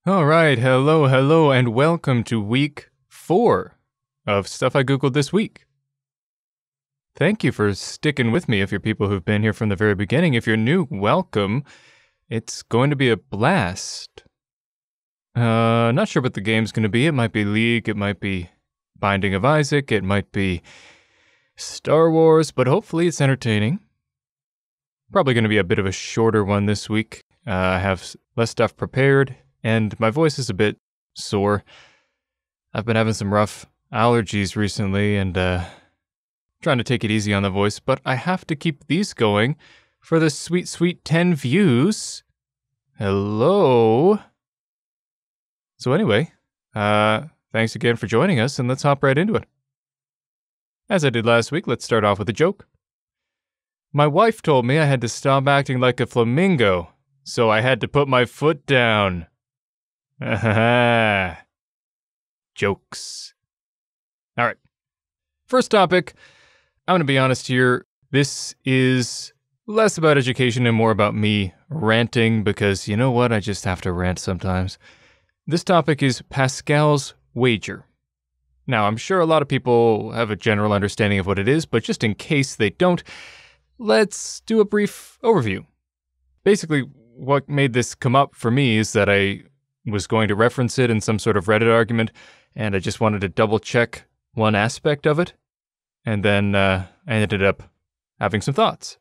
All right, hello, and welcome to week 4 of Stuff I Googled this week. Thank you for sticking with me if you're people who've been here from the very beginning. If you're new, welcome. It's going to be a blast. Not sure what the game's going to be. It might be League, it might be Binding of Isaac, it might be Star Wars, but hopefully it's entertaining. Probably going to be a bit of a shorter one this week. I have less stuff prepared. And my voice is a bit sore. I've been having some rough allergies recently and trying to take it easy on the voice, but I have to keep these going for the sweet 10 views. Hello. So anyway, thanks again for joining us, and let's hop right into it. As I did last week, let's start off with a joke. My wife told me I had to stop acting like a flamingo, so I had to put my foot down. Jokes. All right. First topic. I'm going to be honest here. This is less about education and more about me ranting because you know what? I just have to rant sometimes. This topic is Pascal's wager. Now, I'm sure a lot of people have a general understanding of what it is, but just in case they don't, let's do a brief overview. Basically, what made this come up for me is that I was going to reference it in some sort of Reddit argument, and I just wanted to double check one aspect of it, and then I ended up having some thoughts.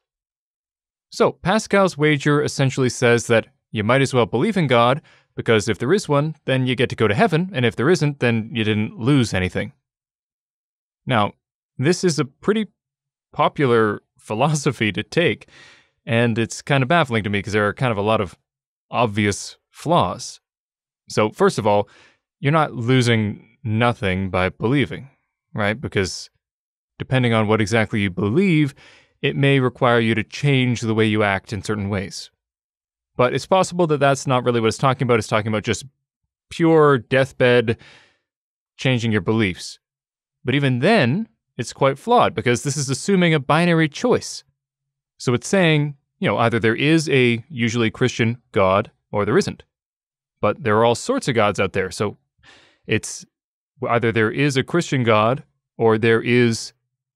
So, Pascal's wager essentially says that you might as well believe in God, because if there is one, then you get to go to heaven, and if there isn't, then you didn't lose anything. Now, this is a pretty popular philosophy to take, and it's kind of baffling to me because there are kind of a lot of obvious flaws. So, first of all, you're not losing nothing by believing, right? Because depending on what exactly you believe, it may require you to change the way you act in certain ways. But it's possible that that's not really what it's talking about. It's talking about just pure deathbed changing your beliefs. But even then, it's quite flawed because this is assuming a binary choice. So it's saying, either there is a usually Christian God or there isn't. But there are all sorts of gods out there, so it's either there is a Christian God, or there is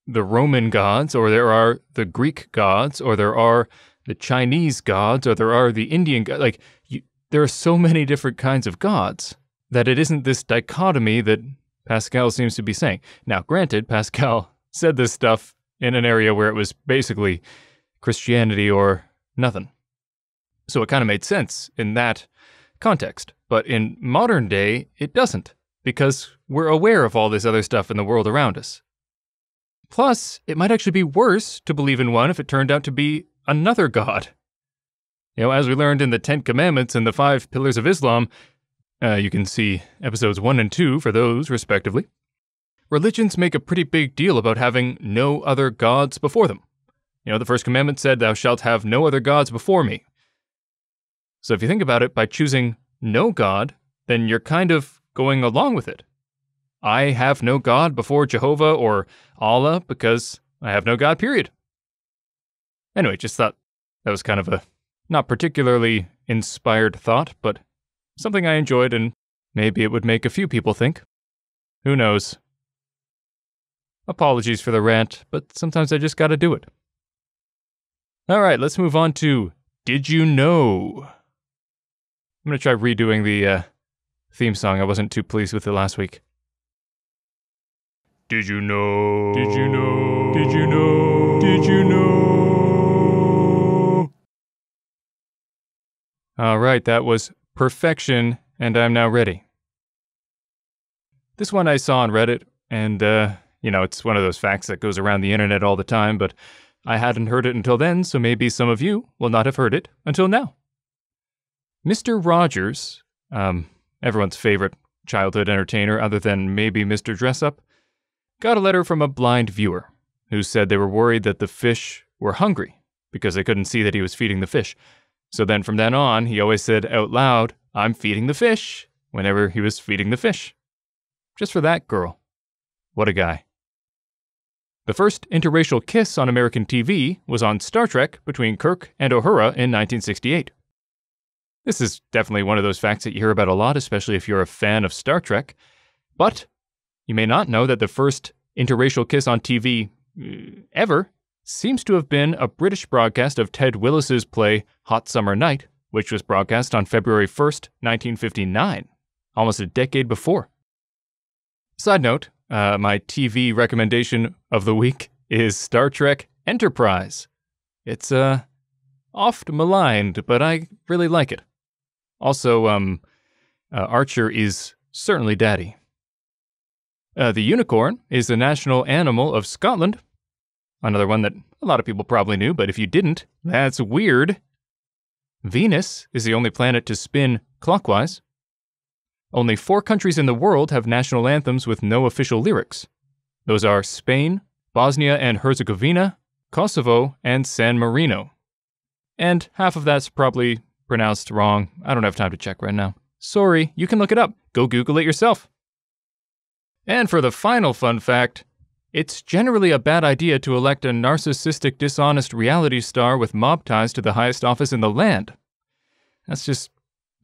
the Roman gods, or there are the Greek gods, or there are the Chinese gods, or there are the Indian gods. There are so many different kinds of gods that it isn't this dichotomy that Pascal seems to be saying. Now, granted, Pascal said this stuff in an area where it was basically Christianity or nothing. So it kind of made sense in that context, but in modern day, it doesn't, because we're aware of all this other stuff in the world around us. Plus, it might actually be worse to believe in one if it turned out to be another god. As we learned in the 10 Commandments and the 5 Pillars of Islam, you can see episodes 1 and 2 for those, respectively, religions make a pretty big deal about having no other gods before them. The first commandment said, "Thou shalt have no other gods before me." So if you think about it, by choosing no God, then you're kind of going along with it. I have no God before Jehovah or Allah because I have no God, period. Anyway, just thought that was kind of a not particularly inspired thought, but something I enjoyed and maybe it would make a few people think. Who knows? Apologies for the rant, but sometimes I just gotta do it. All right, let's move on to Did You Know? I'm going to try redoing the theme song. I wasn't too pleased with it last week. Did you know? Did you know? Did you know? Did you know? All right, that was perfection, and I'm now ready. This one I saw on Reddit, and, it's one of those facts that goes around the internet all the time, but I hadn't heard it until then, so maybe some of you will not have heard it until now. Mr. Rogers, everyone's favorite childhood entertainer other than maybe Mr. Dressup, got a letter from a blind viewer who said they were worried that the fish were hungry because they couldn't see that he was feeding the fish. So then from then on, he always said out loud, "I'm feeding the fish," whenever he was feeding the fish. Just for that girl. What a guy. The first interracial kiss on American TV was on Star Trek between Kirk and Uhura in 1968. This is definitely one of those facts that you hear about a lot, especially if you're a fan of Star Trek. But you may not know that the first interracial kiss on TV ever seems to have been a British broadcast of Ted Willis's play Hot Summer Night, which was broadcast on February 1st, 1959, almost a decade before. Side note, my TV recommendation of the week is Star Trek Enterprise. It's oft maligned, but I really like it. Also, Archer is certainly daddy. The unicorn is the national animal of Scotland. Another one that a lot of people probably knew, but if you didn't, that's weird. Venus is the only planet to spin clockwise. Only 4 countries in the world have national anthems with no official lyrics. Those are Spain, Bosnia and Herzegovina, Kosovo, and San Marino. And half of that's probably pronounced wrong. I don't have time to check right now. Sorry, you can look it up. Go Google it yourself. And for the final fun fact, it's generally a bad idea to elect a narcissistic, dishonest reality star with mob ties to the highest office in the land. That's just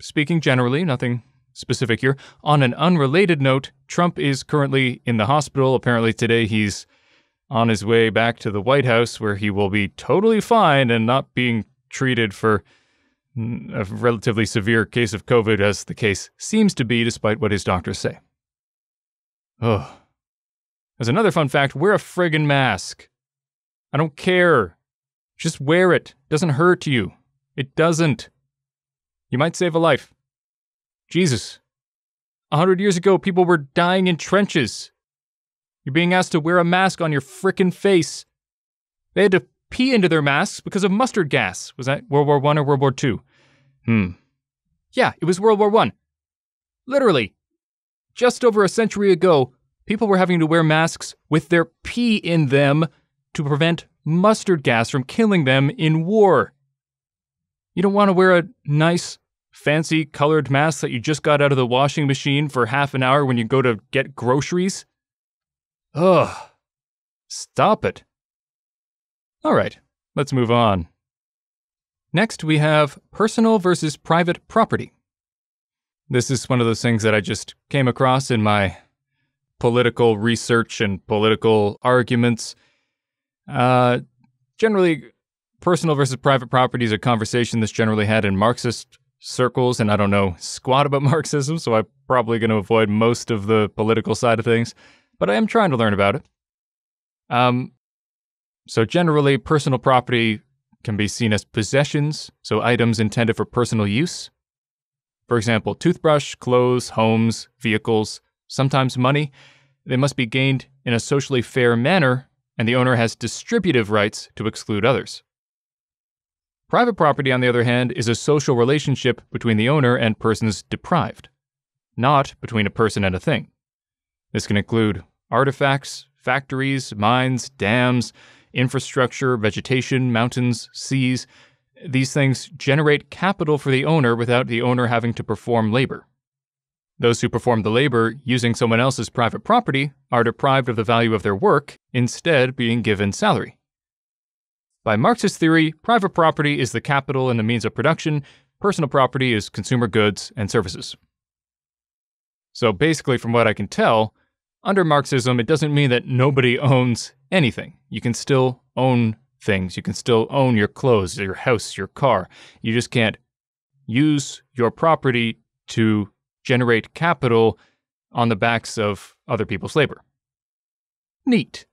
speaking generally, nothing specific here. On an unrelated note, Trump is currently in the hospital. Apparently today he's on his way back to the White House, where he will be totally fine and not being treated for a relatively severe case of COVID, as the case seems to be, despite what his doctors say. Oh. As another fun fact, wear a friggin' mask. I don't care. Just wear it. It doesn't hurt you. It doesn't. You might save a life. Jesus. 100 years ago, people were dying in trenches. You're being asked to wear a mask on your frickin' face. They had to pee into their masks because of mustard gas. Was that World War I or World War II? Yeah, it was World War I. Literally. Just over a century ago, people were having to wear masks with their pee in them to prevent mustard gas from killing them in war. You don't want to wear a nice, fancy colored mask that you just got out of the washing machine for half an hour when you go to get groceries? Ugh. Stop it. All right, let's move on. Next, we have personal versus private property. This is one of those things that I just came across in my political research and political arguments. Generally, personal versus private property is a conversation that's generally had in Marxist circles, and I don't know squat about Marxism, so I'm probably going to avoid most of the political side of things, but I am trying to learn about it. So generally, personal property can be seen as possessions, so items intended for personal use. For example, toothbrush, clothes, homes, vehicles, sometimes money. They must be gained in a socially fair manner, and the owner has distributive rights to exclude others. Private property, on the other hand, is a social relationship between the owner and persons deprived, not between a person and a thing. This can include artifacts, factories, mines, dams, infrastructure, vegetation, mountains, seas. These things generate capital for the owner without the owner having to perform labor. Those who perform the labor using someone else's private property are deprived of the value of their work, instead being given salary. By Marxist theory, private property is the capital and the means of production, personal property is consumer goods and services. So basically, from what I can tell, under Marxism, it doesn't mean that nobody owns anything. You can still own things. You can still own your clothes, your house, your car. You just can't use your property to generate capital on the backs of other people's labor. Neat.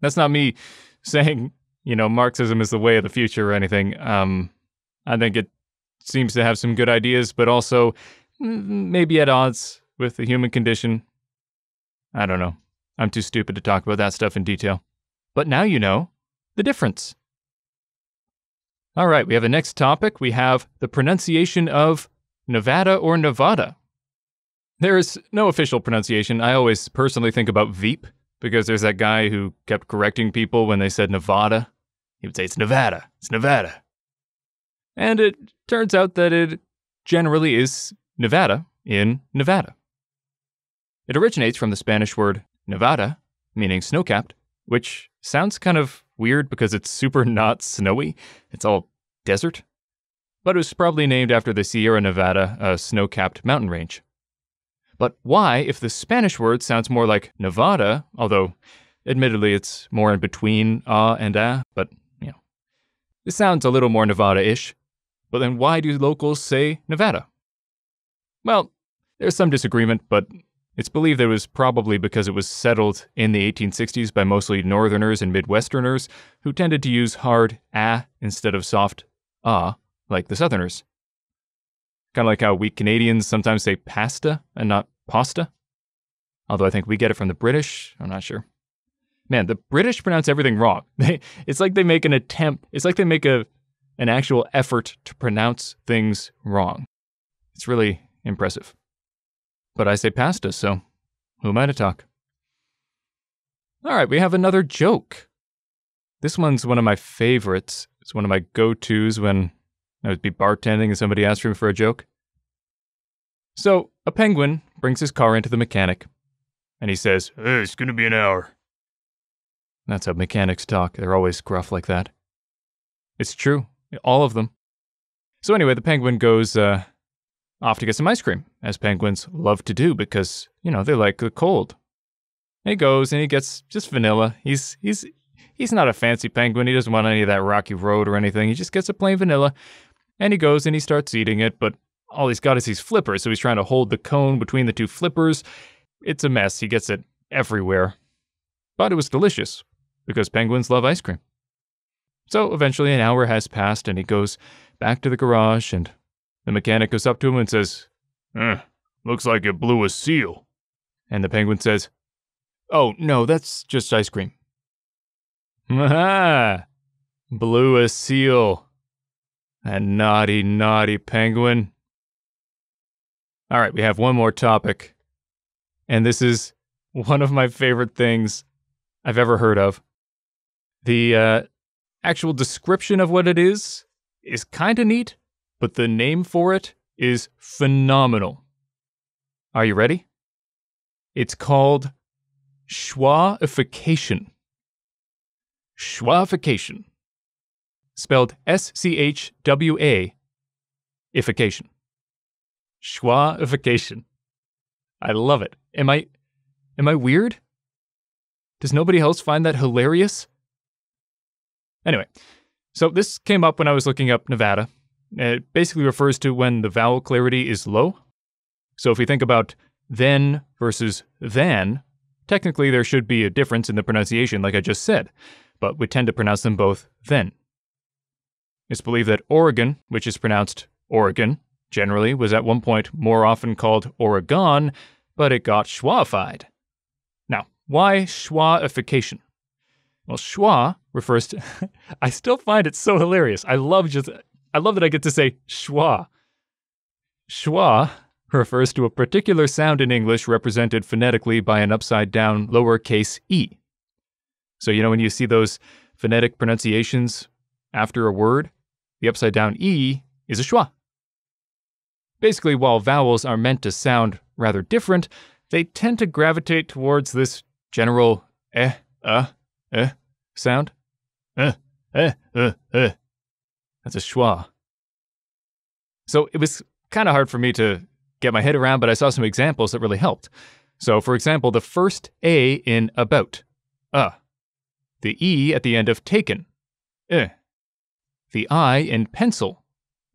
That's not me saying, Marxism is the way of the future or anything. I think it seems to have some good ideas, but also maybe at odds with the human condition. I don't know. I'm too stupid to talk about that stuff in detail. But now you know the difference. All right, we have the next topic. We have the pronunciation of Nevada or Nevada. There is no official pronunciation. I always personally think about Veep, because there's that guy who kept correcting people when they said Nevada. He would say, it's Nevada, it's Nevada. And it turns out that it generally is Nevada in Nevada. It originates from the Spanish word Nevada, meaning snow-capped, which sounds kind of weird because it's super not snowy. It's all desert. but it was probably named after the Sierra Nevada, a snow-capped mountain range. But why, if the Spanish word sounds more like Nevada, although admittedly it's more in between and but, this sounds a little more Nevada-ish. But then why do locals say Nevada? Well, there's some disagreement, but it's believed that it was probably because it was settled in the 1860s by mostly Northerners and Midwesterners who tended to use hard instead of soft like the Southerners. Kind of like how we Canadians sometimes say pasta and not pasta. Although I think we get it from the British, I'm not sure. Man, the British pronounce everything wrong. It's like they make an attempt, it's like they make an actual effort to pronounce things wrong. It's really impressive. But I say pasta, so who am I to talk? All right, we have another joke. This one's one of my favorites. It's one of my go-tos when I would be bartending and somebody asked me for a joke. So, a penguin brings his car into the mechanic, and he says, "Hey, it's gonna be an hour." That's how mechanics talk. They're always gruff like that. It's true. All of them. So anyway, the penguin goes off to get some ice cream, as penguins love to do because, they like the cold. And he goes and he gets just vanilla. He's not a fancy penguin. He doesn't want any of that rocky road or anything. He just gets a plain vanilla. And he goes and he starts eating it, but all he's got is these flippers, so he's trying to hold the cone between the two flippers. It's a mess. He gets it everywhere. But it was delicious, because penguins love ice cream. So eventually an hour has passed, and he goes back to the garage, and the mechanic goes up to him and says, "Looks like you blew a seal." And the penguin says, "Oh, no, that's just ice cream." Aha! Blew a seal. That naughty, naughty penguin. All right, we have one more topic. And this is one of my favorite things I've ever heard of. The actual description of what it is kind of neat, but the name for it is phenomenal. Are you ready? It's called Schwaification. Schwaification. Spelled S-C-H-W-A, ification. Schwaification. I love it. Am I weird? Does nobody else find that hilarious? Anyway, so this came up when I was looking up Nevada. It basically refers to when the vowel clarity is low. So if we think about then versus than, technically there should be a difference in the pronunciation like I just said, but we tend to pronounce them both then. It's believed that Oregon, which is pronounced Oregon, generally was at one point more often called Oregon, but it got schwaified. Now, why schwaification? Well, schwa refers to... I still find it so hilarious. I love that I get to say schwa. Schwa refers to a particular sound in English represented phonetically by an upside-down lowercase e. So, when you see those phonetic pronunciations after a word, the upside-down e is a schwa. Basically, while vowels are meant to sound rather different, they tend to gravitate towards this general sound. That's a schwa. So it was kind of hard for me to get my head around, but I saw some examples that really helped. So, for example, the first A in about, the E at the end of taken, the I in pencil,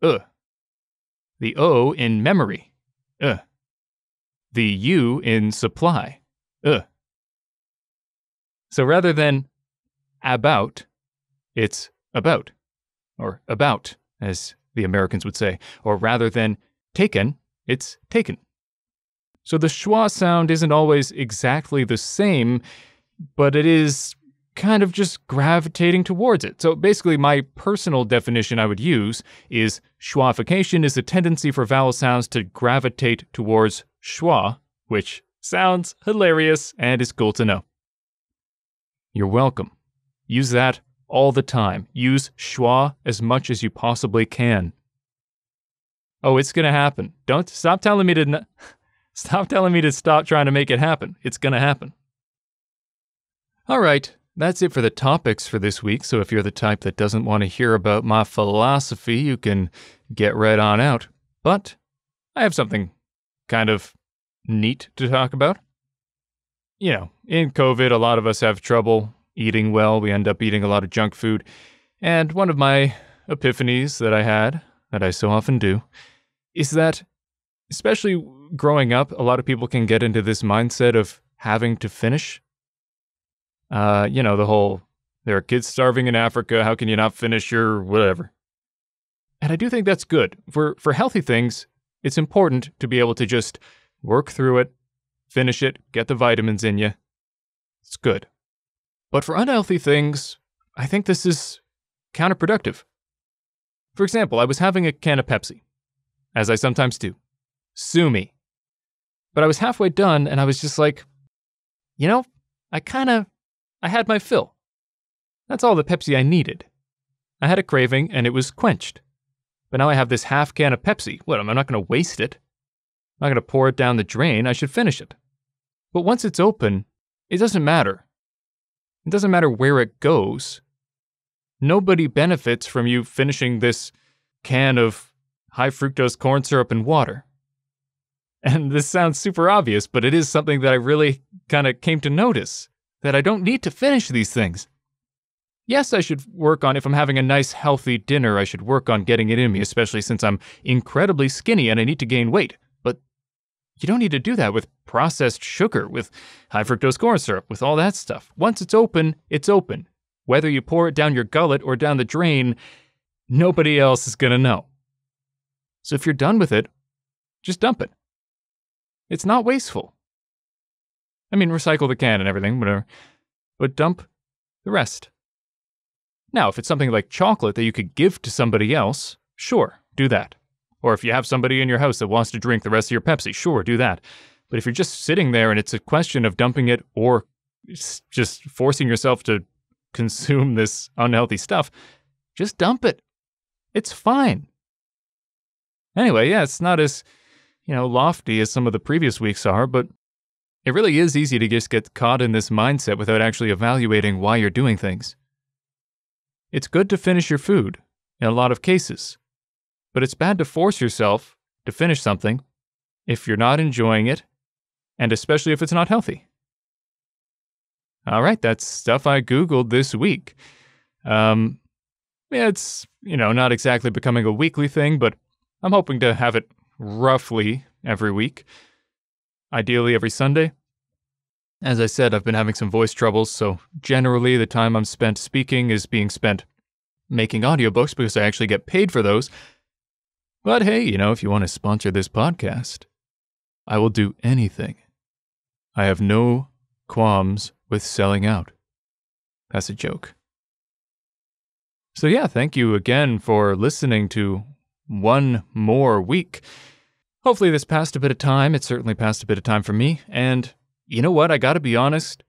the O in memory, the U in supply, So rather than about, it's about, or about, as the Americans would say, or rather than taken, it's taken. So the schwa sound isn't always exactly the same, but it is kind of just gravitating towards it. So basically my personal definition I would use is schwaification is a tendency for vowel sounds to gravitate towards schwa, which sounds hilarious and is cool to know. You're welcome. Use that all the time. Use schwa as much as you possibly can. Oh, it's gonna happen. Stop telling me to stop trying to make it happen. It's gonna happen. All right. that's it for the topics for this week. So if you're the type that doesn't want to hear about my philosophy, you can get right on out. But I have something kind of neat to talk about. You know, in COVID, a lot of us have trouble eating well. We end up eating a lot of junk food. And one of my epiphanies that I had, that I so often do, is that, especially growing up, a lot of people can get into this mindset of having to finish. You know, the whole, there are kids starving in Africa, how can you not finish your whatever? And I do think that's good. For healthy things, it's important to be able to just work through it, finish it, get the vitamins in you. It's good. But for unhealthy things, I think this is counterproductive. For example, I was having a can of Pepsi, as I sometimes do. Sue me. But I was halfway done, and I was just like, you know, I had my fill. That's all the Pepsi I needed. I had a craving, and it was quenched. But now I have this half can of Pepsi. What, I'm not going to waste it. I'm not going to pour it down the drain. I should finish it. But once it's open, it doesn't matter. It doesn't matter where it goes. Nobody benefits from you finishing this can of high fructose corn syrup and water. And this sounds super obvious, but it is something that I really kind of came to notice, that I don't need to finish these things. Yes, I should work on, if I'm having a nice healthy dinner, I should work on getting it in me, especially since I'm incredibly skinny and I need to gain weight. But you don't need to do that with processed sugar, with high fructose corn syrup, with all that stuff. Once it's open, it's open. Whether you pour it down your gullet or down the drain, nobody else is gonna know. So if you're done with it, just dump it. It's not wasteful. I mean, recycle the can and everything, whatever. But dump the rest. Now, if it's something like chocolate that you could give to somebody else, sure, do that. Or if you have somebody in your house that wants to drink the rest of your Pepsi, sure, do that. But if you're just sitting there and it's a question of dumping it or just forcing yourself to consume this unhealthy stuff, just dump it. It's fine. Anyway, yeah, it's not as, lofty as some of the previous weeks are, but it really is easy to just get caught in this mindset without actually evaluating why you're doing things. It's good to finish your food, in a lot of cases, but it's bad to force yourself to finish something if you're not enjoying it, and especially if it's not healthy. All right, that's stuff I Googled this week. It's, not exactly becoming a weekly thing, but I'm hoping to have it roughly every week. Ideally every Sunday. As I said, I've been having some voice troubles, so generally the time I'm spent speaking is being spent making audiobooks because I actually get paid for those. But hey, if you want to sponsor this podcast, I will do anything. I have no qualms with selling out. That's a joke. So yeah, thank you again for listening to one more week. Hopefully this passed a bit of time. It certainly passed a bit of time for me. And you know what? I gotta be honest.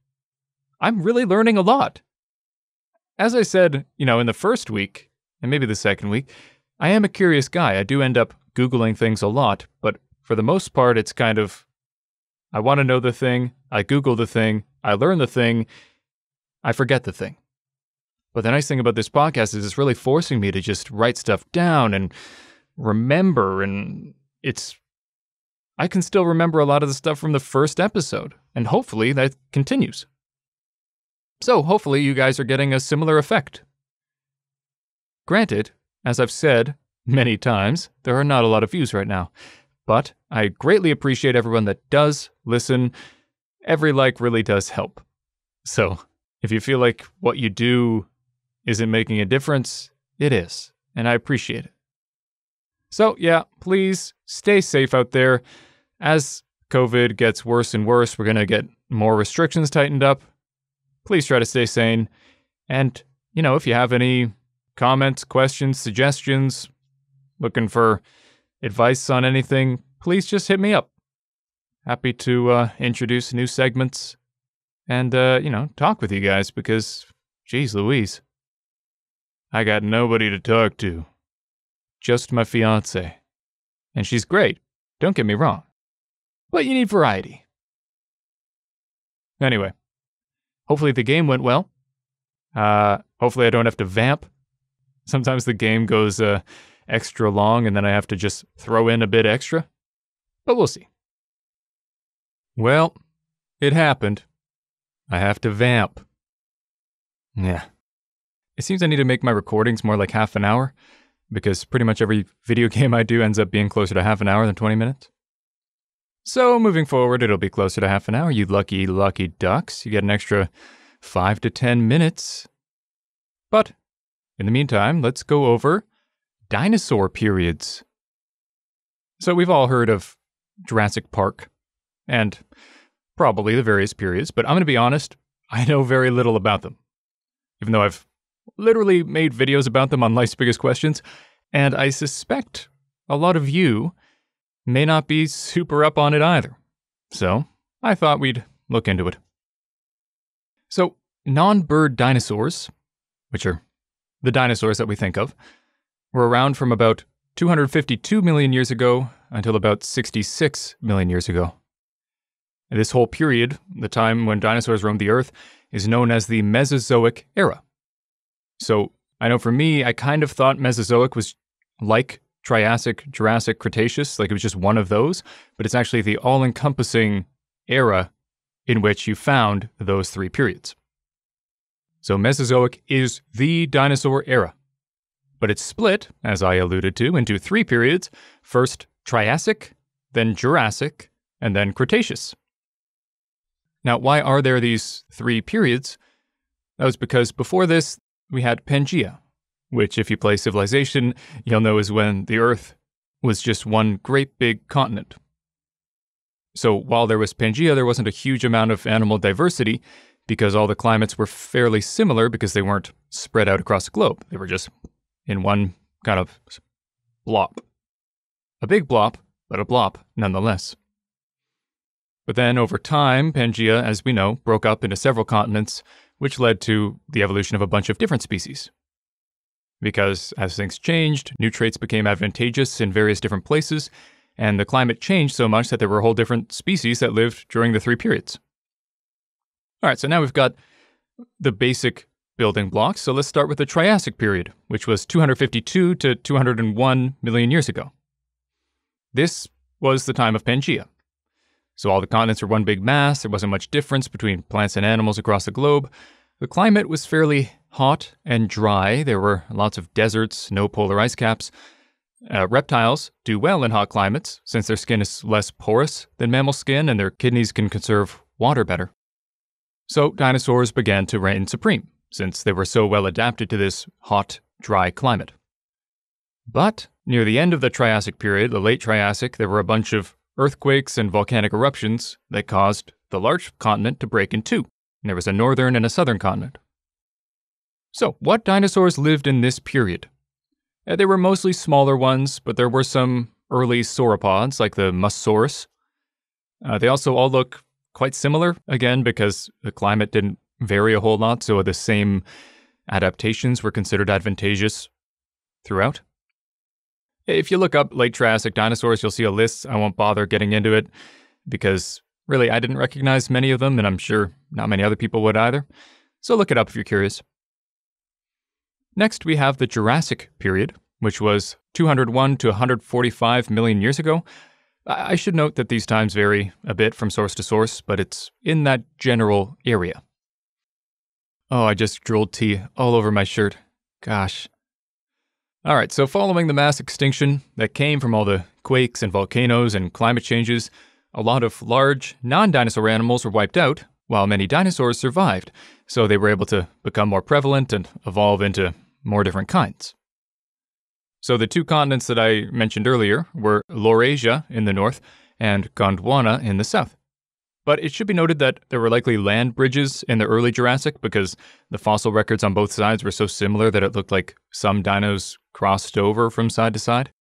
I'm really learning a lot. As I said, in the first week, and maybe the second week, I am a curious guy. I do end up Googling things a lot, but for the most part, it's kind of, I want to know the thing, I Google the thing, I learn the thing, I forget the thing. But the nice thing about this podcast is it's really forcing me to just write stuff down and remember, and I can still remember a lot of the stuff from the first episode, and hopefully that continues. So hopefully you guys are getting a similar effect. Granted, as I've said many times, there are not a lot of views right now, but I greatly appreciate everyone that does listen. Every like really does help. So if you feel like what you do isn't making a difference, it is, and I appreciate it. So yeah, please stay safe out there. As COVID gets worse and worse, we're going to get more restrictions tightened up. Please try to stay sane. And, if you have any comments, questions, suggestions, looking for advice on anything, please just hit me up. Happy to introduce new segments and, talk with you guys because, geez Louise, I got nobody to talk to. Just my fiance. And she's great, don't get me wrong. But you need variety. Anyway, hopefully the game went well. Hopefully I don't have to vamp. Sometimes the game goes extra long and then I have to just throw in a bit extra. But we'll see. Well, it happened. I have to vamp. Yeah. It seems I need to make my recordings more like half an hour, because pretty much every video game I do ends up being closer to half an hour than 20 minutes. So moving forward, it'll be closer to half an hour. You lucky, lucky ducks. You get an extra 5 to 10 minutes. But in the meantime, let's go over Dinosaur Periods. So we've all heard of Jurassic Park and probably the various periods, but I'm going to be honest, I know very little about them. Even though I've literally made videos about them on Life's Biggest Questions, and I suspect a lot of you may not be super up on it either. So I thought we'd look into it. So non-bird dinosaurs, which are the dinosaurs that we think of, were around from about 252 million years ago until about 66 million years ago. And this whole period, the time when dinosaurs roamed the Earth, is known as the Mesozoic era. So I know for me, I kind of thought Mesozoic was like Triassic, Jurassic, Cretaceous, like it was just one of those, but it's actually the all-encompassing era in which you found those three periods. So Mesozoic is the dinosaur era, but it's split, as I alluded to, into three periods: first Triassic, then Jurassic, and then Cretaceous. Now, why are there these three periods? That was because before this, we had Pangaea, which if you play Civilization, you'll know is when the Earth was just one great big continent. So while there was Pangaea, there wasn't a huge amount of animal diversity because all the climates were fairly similar because they weren't spread out across the globe. They were just in one kind of blob. A big blob, but a blob nonetheless. But then over time, Pangaea, as we know, broke up into several continents, which led to the evolution of a bunch of different species. Because as things changed, new traits became advantageous in various different places, and the climate changed so much that there were whole different species that lived during the three periods. All right, so now we've got the basic building blocks, so let's start with the Triassic Period, which was 252 to 201 million years ago. This was the time of Pangaea. So all the continents were one big mass, there wasn't much difference between plants and animals across the globe. The climate was fairly hot and dry. There were lots of deserts, no polar ice caps. Reptiles do well in hot climates, since their skin is less porous than mammal skin and their kidneys can conserve water better. So dinosaurs began to reign supreme, since they were so well adapted to this hot, dry climate. But near the end of the Triassic period, the late Triassic, there were a bunch of earthquakes and volcanic eruptions that caused the large continent to break in two. And there was a northern and a southern continent. So, what dinosaurs lived in this period? They were mostly smaller ones, but there were some early sauropods, like the Muskosaurus. They also all look quite similar, again, because the climate didn't vary a whole lot, so the same adaptations were considered advantageous throughout. If you look up late Triassic dinosaurs, you'll see a list. I won't bother getting into it because really I didn't recognize many of them, and I'm sure not many other people would either. So look it up if you're curious. Next, we have the Jurassic Period, which was 201 to 145 million years ago. I should note that these times vary a bit from source to source, but it's in that general area. Oh, I just drooled tea all over my shirt. Gosh. All right, so following the mass extinction that came from all the quakes and volcanoes and climate changes, a lot of large, non-dinosaur animals were wiped out, while many dinosaurs survived, so they were able to become more prevalent and evolve into more different kinds. So the two continents that I mentioned earlier were Laurasia in the north and Gondwana in the south. But it should be noted that there were likely land bridges in the early Jurassic because the fossil records on both sides were so similar that it looked like some dinos crossed over from side to side.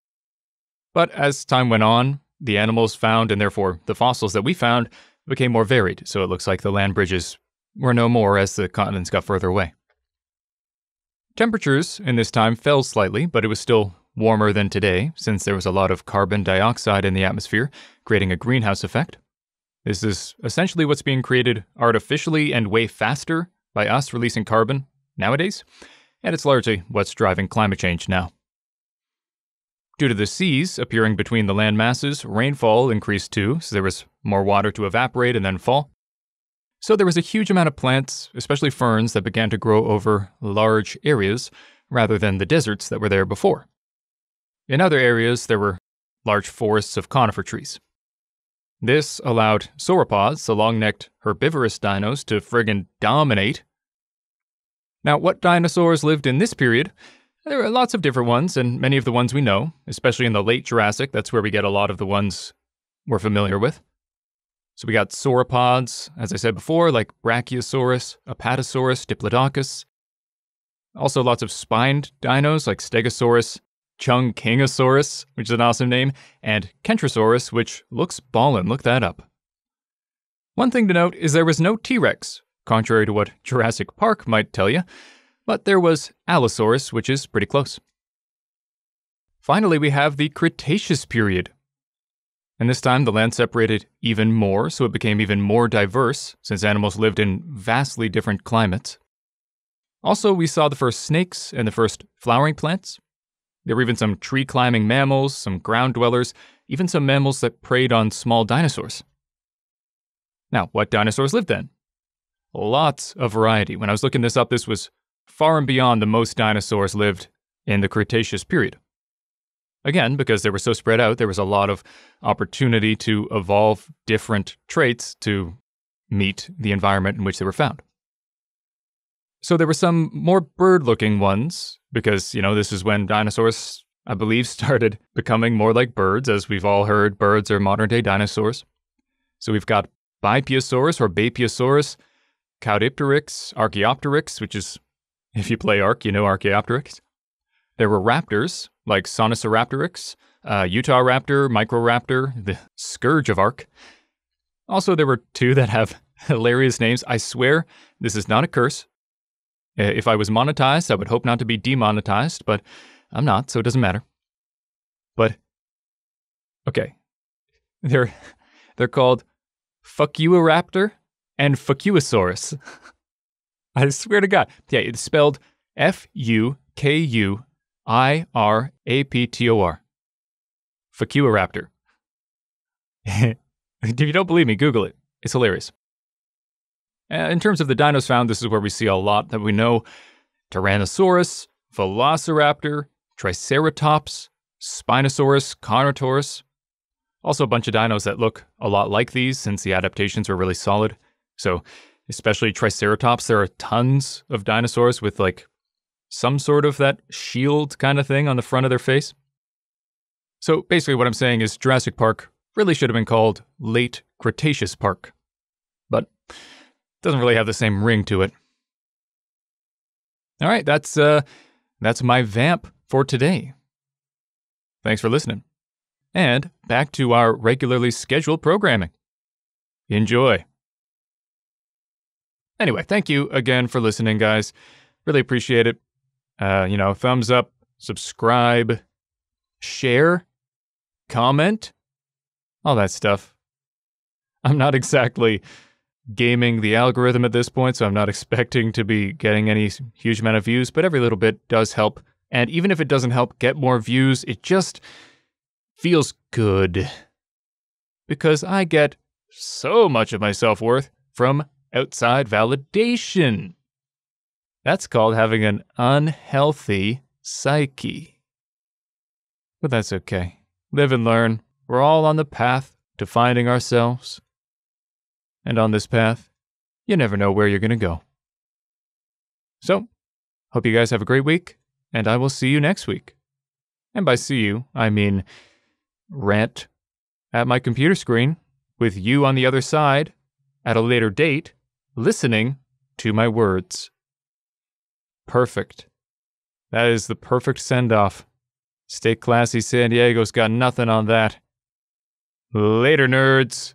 But as time went on, the animals found, and therefore the fossils that we found, became more varied, so it looks like the land bridges were no more as the continents got further away. Temperatures in this time fell slightly, but it was still warmer than today, since there was a lot of carbon dioxide in the atmosphere, creating a greenhouse effect. This is essentially what's being created artificially and way faster by us releasing carbon nowadays, and it's largely what's driving climate change now. Due to the seas appearing between the land masses, rainfall increased too, so there was more water to evaporate and then fall. So there was a huge amount of plants, especially ferns, that began to grow over large areas rather than the deserts that were there before. In other areas, there were large forests of conifer trees. This allowed sauropods, the long-necked herbivorous dinos, to friggin' dominate. Now, what dinosaurs lived in this period? There are lots of different ones, and many of the ones we know, especially in the late Jurassic. That's where we get a lot of the ones we're familiar with. So we got sauropods, as I said before, like Brachiosaurus, Apatosaurus, Diplodocus. Also lots of spined dinos like Stegosaurus, Chungkingosaurus, which is an awesome name, and Kentrosaurus, which looks ballin', look that up. One thing to note is there was no T-Rex, contrary to what Jurassic Park might tell you, but there was Allosaurus, which is pretty close. Finally, we have the Cretaceous period. And this time the land separated even more, so it became even more diverse, since animals lived in vastly different climates. Also, we saw the first snakes and the first flowering plants. There were even some tree-climbing mammals, some ground dwellers, even some mammals that preyed on small dinosaurs. Now, what dinosaurs lived then? Lots of variety. When I was looking this up, this was far and beyond the most dinosaurs lived in the Cretaceous period. Again, because they were so spread out, there was a lot of opportunity to evolve different traits to meet the environment in which they were found. So there were some more bird-looking ones, because, this is when dinosaurs, I believe, started becoming more like birds. As we've all heard, birds are modern-day dinosaurs. So we've got Bipiosaurus or Bapiosaurus, Caudipteryx, Archaeopteryx, which is, if you play Ark, you know Archaeopteryx. There were raptors, like Sinosauropteryx, Utahraptor, Microraptor, the scourge of Ark. Also, there were two that have hilarious names. I swear, this is not a curse. If I was monetized, I would hope not to be demonetized, but I'm not, so it doesn't matter. But, okay. They're called Fuckuiraptor and Fuckuosaurus. I swear to God. Yeah, it's spelled Fukuiraptor. Fuckuiraptor. If you don't believe me, Google it. It's hilarious. In terms of the dinos found, this is where we see a lot that we know. Tyrannosaurus, Velociraptor, Triceratops, Spinosaurus, Carnotaurus. Also a bunch of dinos that look a lot like these since the adaptations were really solid. So, especially Triceratops, there are tons of dinosaurs with some sort of that shield kind of thing on the front of their face. So basically what I'm saying is Jurassic Park really should have been called Late Cretaceous Park. But doesn't really have the same ring to it. All right, that's my vamp for today. Thanks for listening. And back to our regularly scheduled programming. Enjoy. Anyway, thank you again for listening, guys. Really appreciate it. Thumbs up, subscribe, share, comment, all that stuff. I'm not exactly gaming the algorithm at this point, so I'm not expecting to be getting any huge amount of views, but every little bit does help. And even if it doesn't help get more views, it just feels good. Because I get so much of my self-worth from outside validation. That's called having an unhealthy psyche. But that's okay. Live and learn. We're all on the path to finding ourselves. And on this path, you never know where you're going to go. So, hope you guys have a great week, and I will see you next week. And by see you, I mean rant at my computer screen with you on the other side at a later date, listening to my words. Perfect. That is the perfect send-off. Stay classy, San Diego's got nothing on that. Later, nerds.